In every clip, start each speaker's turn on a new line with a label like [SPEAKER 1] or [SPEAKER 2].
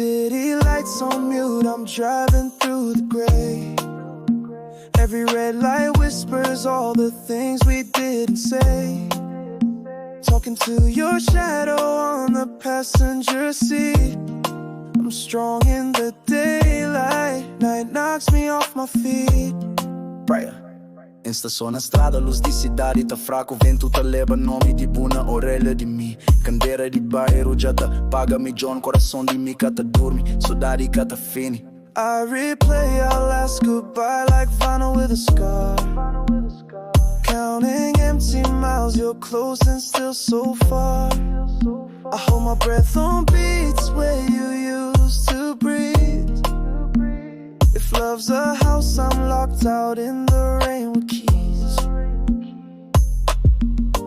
[SPEAKER 1] City lights on mute, I'm driving through the gray. Every red light whispers all the things we didn't say. Talking to your shadow on the passenger seat. I'm strong in the daylight, night knocks me off my feet. Praia. Em estação na estrada, luz de cidade tá fraco. Vento tá leva nome de buna, orelha de mim. Candeira de bairro já tá paga milhão. Coração de mim cata dorme, saudade cata fine. I replay our last goodbye like vinyl with a scar. Counting empty miles, you're close and still so far. I hold my breath on beats where you used to breathe. If love's a house, I'm locked out in the rain with keys.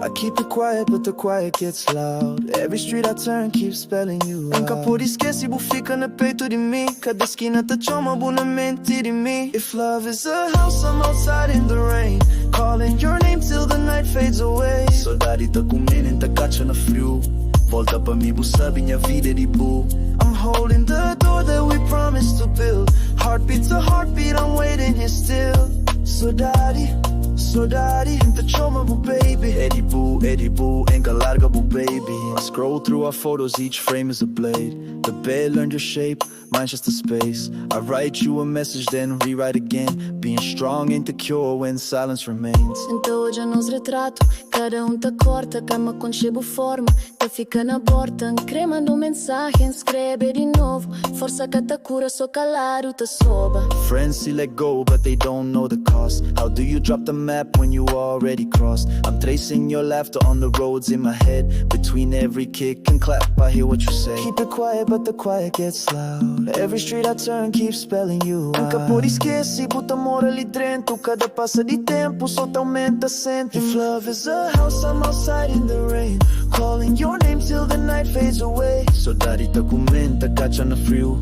[SPEAKER 1] I keep it quiet, but the quiet gets loud. Every street I turn keeps spelling you out. Nunca por esquece, bu fica no peito de mim. Cada esquina tá chama, bu na mente de mim. If love is a house, I'm outside in the rain, calling your name till the night fades away. Saudade tá comendo, tá cacha no frio. Volta pra mim, bu sabe minha vida é de bu. I'm holding the door that we promised to build. Heartbeat to heartbeat, I'm waiting here still. Saudade, saudade, inte choma, bu baby. Eddie boo, enga larga, bu baby. I scroll through our photos, each frame is a blade. The bed learned your shape, mine's just a space. I write you a message, then rewrite again. Being strong ain't the cure when silence remains.
[SPEAKER 2] Então hoje é nos retrato, cada tá corta, cama com chebo forma, tá fica na porta. Cremando mensagem, escreve de novo. Força que tá cura, só calado tá soba.
[SPEAKER 1] Friends see let go, but they don't know the cost. How do you drop the map when you already crossed? I'm tracing your laughter on the roads in my head. Between every kick and clap, I hear what you say. Keep it quiet, but the quiet gets loud. Every street I turn keeps spelling you out. Nunca por esquece, puta amor ali dentro. Cada passa de tempo, só te aumenta sempre. If love is a house, I'm outside in the rain, calling your name till the night fades away. Saudade tá comendo, cacha no frio.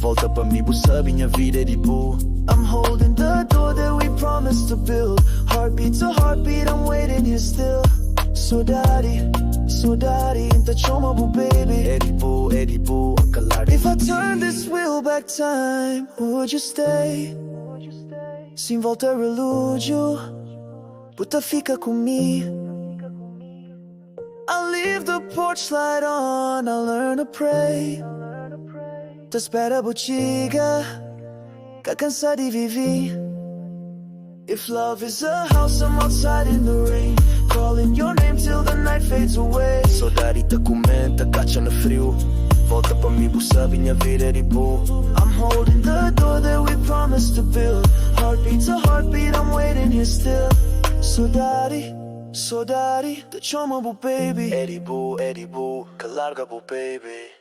[SPEAKER 1] Volta pra mim, bu sabe minha vida é de bu. I'm holding the door that we promised to build. Heartbeat to heartbeat, I'm waiting here still. Saudade, saudade, inte choma, bu baby. Eddie boo, calar. If I turn this wheel back time, would you stay? Sem volta relúdio, puta fica comigo. I'll leave the porch light on, I'll learn to pray. Te espera botiga, que cansa de viver. If love is a house, I'm outside in the rain, calling your name till the night fades away. Saudade tá comendo, cacha no frio. Volta pra mim, bu sabe minha vida é de bu. I'm holding the door that we promised to build. Heartbeat to heartbeat, I'm waiting here still. Saudade, saudade, te chama, bu baby. Eddie boo, que larga, bu baby.